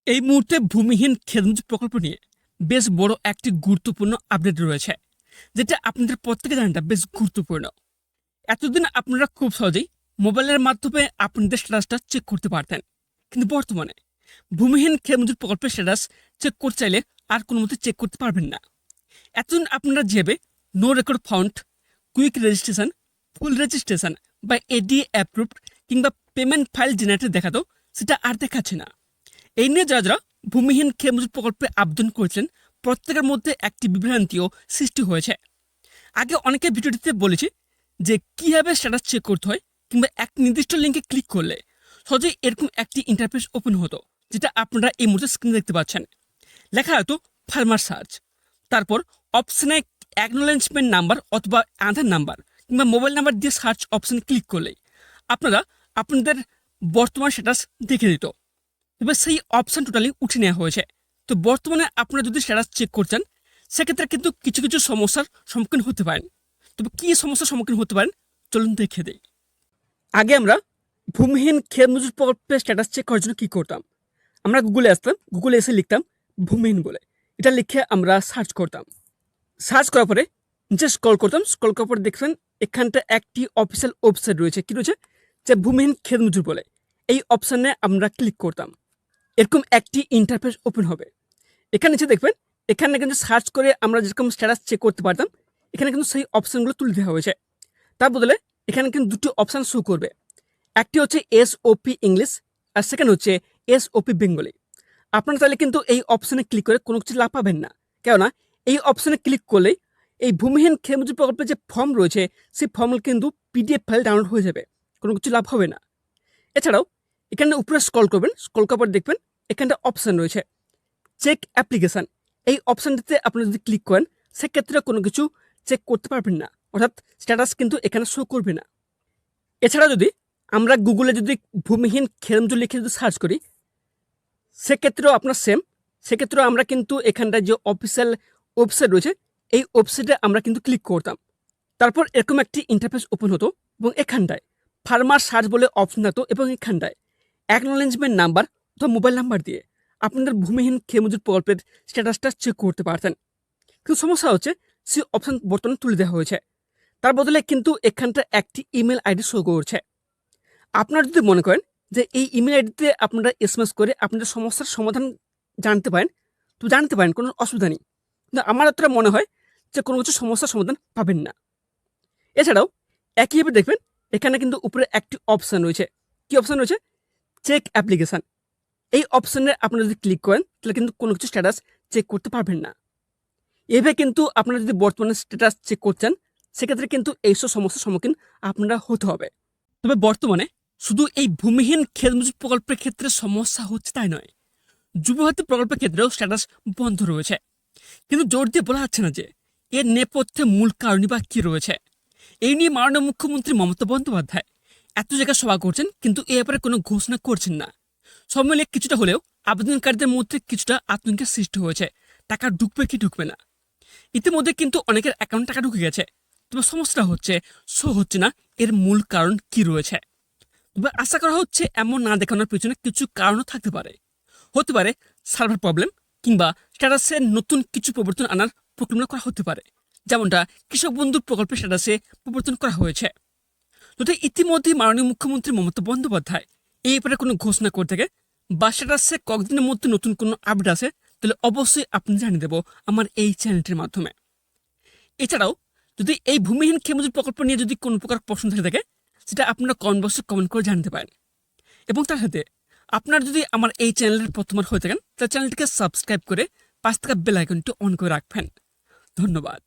এই মুহূর্তে ভূমিহীন খেতমজুত প্রকল্প নিয়ে বেশ বড় একটি গুরুত্বপূর্ণ আপডেট রয়েছে, যেটা আপনাদের প্রত্যেকে জানাটা বেশ গুরুত্বপূর্ণ। এতদিন আপনারা খুব সহজেই মোবাইলের মাধ্যমে আপনাদের স্ট্যাটাসটা চেক করতে পারতেন, কিন্তু বর্তমানে ভূমিহীন খেতমজুত প্রকল্পের স্ট্যাটাস চেক করতে চাইলে আর কোনো মতে চেক করতে পারবেন না। এতদিন আপনারা যেভাবে no record found, quick registration, full registration বা এডিএ অ্যাপ্রুভড কিংবা পেমেন্ট ফাইল জেনারেটর দেখাতো, সেটা আর দেখাচ্ছে না। এই নিয়ে যারা যারা ভূমিহীন খেতমজুত প্রকল্পে আবেদন করেছিলেন, প্রত্যেকের মধ্যে একটি বিভ্রান্তিও সৃষ্টি হয়েছে। আগে অনেকে ভিডিওটিতে বলেছি যে কীভাবে স্ট্যাটাস চেক করতে হয়, কিংবা এক নির্দিষ্ট লিঙ্কে ক্লিক করলে সহজেই এরকম একটি ইন্টারফেস ওপেন হতো, যেটা আপনারা এই মুহূর্তে স্ক্রিনে দেখতে পাচ্ছেন। লেখা হতো ফার্মার সার্চ, তারপর অপশনে অ্যাকনোলেজমেন্ট নাম্বার অথবা আধার নাম্বার কিংবা মোবাইল নাম্বার দিয়ে সার্চ অপশনে ক্লিক করলেই আপনারা আপনাদের বর্তমান স্ট্যাটাস দেখে দিত। এবার সেই অপশন টোটালি উঠে নেওয়া হয়েছে। তো বর্তমানে আপনারা যদি স্ট্যাটাস চেক করছেন, সেক্ষেত্রে কিন্তু কিছু কিছু সমস্যার সম্মুখীন হতে পারেন। তবে কী সমস্যার সম্মুখীন হতে পারেন, চলুন দেখে দিই। আগে আমরা ভূমিহীন খেতমজুত প্রকল্পের স্ট্যাটাস চেক করার জন্য কী করতাম, আমরা গুগলে আসতাম, গুগলে এসে লিখতাম ভূমিহীন বলে, এটা লিখে আমরা সার্চ করতাম। সার্চ করার পরে নিচে স্ক্রল করতাম, স্ক্রল করার পরে দেখবেন এখানটা একটি অফিসিয়াল ওয়েবসাইট রয়েছে, কী রয়েছে, যে ভূমিহীন খেতমজুর বলে। এই অপশানে আমরা ক্লিক করতাম, এরকম একটি ইন্টারফেস ওপেন হবে। এখানে নিচে দেখবেন, এখানে কিন্তু সার্চ করে আমরা যেরকম স্ট্যাটাস চেক করতে পারতাম, এখানে কিন্তু সেই অপশানগুলো তুলে দেওয়া হয়েছে। তার বদলে এখানে কিন্তু দুটো অপশান শো করবে, একটি হচ্ছে এসওপি ইংলিশ আর সেকেন্ড হচ্ছে এসওপি বেঙ্গলি। আপনারা তাহলে কিন্তু এই অপশানে ক্লিক করে কোনো কিছু লাভ পাবেন না, কেননা এই অপশানে ক্লিক করলেই এই ভূমিহীন খেতমজুত প্রকল্পের যে ফর্ম রয়েছে, সেই ফর্মগুলো কিন্তু পিডিএফ ফাইল ডাউনলোড হয়ে যাবে, কোনো কিছু লাভ হবে না। এছাড়াও এখানে উপরে স্ক্রল করবেন, স্ক্রল করার পর দেখবেন এখানটা অপশান রয়েছে চেক অ্যাপ্লিকেশান। এই অপশানটিতে আপনি যদি ক্লিক করেন, সেক্ষেত্রে কোনো কিছু চেক করতে পারবেন না, অর্থাৎ স্ট্যাটাস কিন্তু এখানে শো করবে না। এছাড়া যদি আমরা গুগলে যদি ভূমিহীন খেতমজুত লিখে যদি সার্চ করি, সেক্ষেত্রেও আপনার সেম, সেক্ষেত্রেও আমরা কিন্তু এখানটায় যে অফিসিয়াল ওয়েবসাইট রয়েছে, এই ওয়েবসাইটে আমরা কিন্তু ক্লিক করতাম। তারপর এরকম একটি ইন্টারফেস ওপেন হতো এবং এখানটায় ফার্মার সার্চ বলে অপশন থাকতো এবং এখানটায় অ্যাকনোলেজমেন্ট নাম্বার অথবা মোবাইল নাম্বার দিয়ে আপনাদের ভূমিহীন খেতমজুত প্রকল্পের স্ট্যাটাসটা চেক করতে পারতেন। কিন্তু সমস্যা হচ্ছে সেই অপশন বর্তমানে তুলে দেওয়া হয়েছে, তার বদলে কিন্তু এখানটা একটি ইমেল আইডি শো করছে। আপনারা যদি মনে করেন যে এই ইমেল আইডিতে আপনারা এসএমএস করে আপনাদের সমস্যার সমাধান জানতে পারেন, তো জানতে পারেন, কোনো অসুবিধা নেই। কিন্তু আমার এতটা মনে হয় যে কোনো কিছু সমস্যার সমাধান পাবেন না। এছাড়াও একইভাবে দেখবেন এখানে কিন্তু উপরে একটি অপশান রয়েছে, কি অপশান রয়েছে, চেক অ্যাপ্লিকেশান। এই অপশানে আপনারা যদি ক্লিক করেন, তাহলে কিন্তু কোনো কিছু স্ট্যাটাস চেক করতে পারবেন না। এভাবে কিন্তু আপনারা যদি বর্তমানে স্ট্যাটাস চেক করছেন, সেক্ষেত্রে কিন্তু এইসব সমস্যার সম্মুখীন আপনারা হতে হবে। তবে বর্তমানে শুধু এই ভূমিহীন খেতমজুত প্রকল্পের ক্ষেত্রে সমস্যা হচ্ছে তাই নয়, যুবভারতী প্রকল্পের ক্ষেত্রেও স্ট্যাটাস বন্ধ রয়েছে। কিন্তু জোর দিয়ে বলা যাচ্ছে না যে এর নেপথ্যে মূল কারণই বা কী রয়েছে। এই নিয়ে মাননীয় মুখ্যমন্ত্রী মমতা বন্দ্যোপাধ্যায় এত জায়গায় সভা করছেন, কিন্তু এ ব্যাপারে কোনো ঘোষণা করছেন না। সব মিলিয়ে কিছুটা হলেও আবেদনকারীদের মধ্যে কিছুটা আতঙ্কের সৃষ্টি হয়েছে, টাকা ঢুকবে কি ঢুকবে না। ইতিমধ্যে কিন্তু অনেকের অ্যাকাউন্ট টাকা ঢুকে গেছে, তবে সমস্যা হচ্ছে শো হচ্ছে না এর মূল কারণ কি রয়েছে। তবে আশা করা হচ্ছে এমন না দেখানোর পেছনে কিছু কারণও থাকতে পারে। হতে পারে সার্ভার প্রবলেম, কিংবা স্ট্যাটাসে নতুন কিছু পরিবর্তন আনার প্রক্রিয়া করা হতে পারে, যেমনটা কৃষক বন্ধু প্রকল্পের স্ট্যাটাসে পরিবর্তন করা হয়েছে। যদি ইতিমধ্যেই মাননীয় মুখ্যমন্ত্রী মমতা বন্দ্যোপাধ্যায় এই ব্যাপারে কোনো ঘোষণা করে থাকে বা স্ট্যাটাসে কয়েকদিনের মধ্যে নতুন কোনো আপডেট আসে, তাহলে অবশ্যই আপনি জানিয়ে দেবো আমার এই চ্যানেলটির মাধ্যমে। এছাড়াও যদি এই ভূমিহীন খেতমজুত প্রকল্প নিয়ে যদি কোনো প্রকার প্রশ্ন থেকে থাকে, সেটা আপনারা কমেন্ট বক্সে কমেন্ট করে জানতে পারেন। এবং তার সাথে আপনারা যদি আমার এই চ্যানেলের প্রথমবার হয়ে থাকেন, তাহলে চ্যানেলটিকে সাবস্ক্রাইব করে পাশ থাকা বেল আইকনটি অন করে রাখবেন। ধন্যবাদ।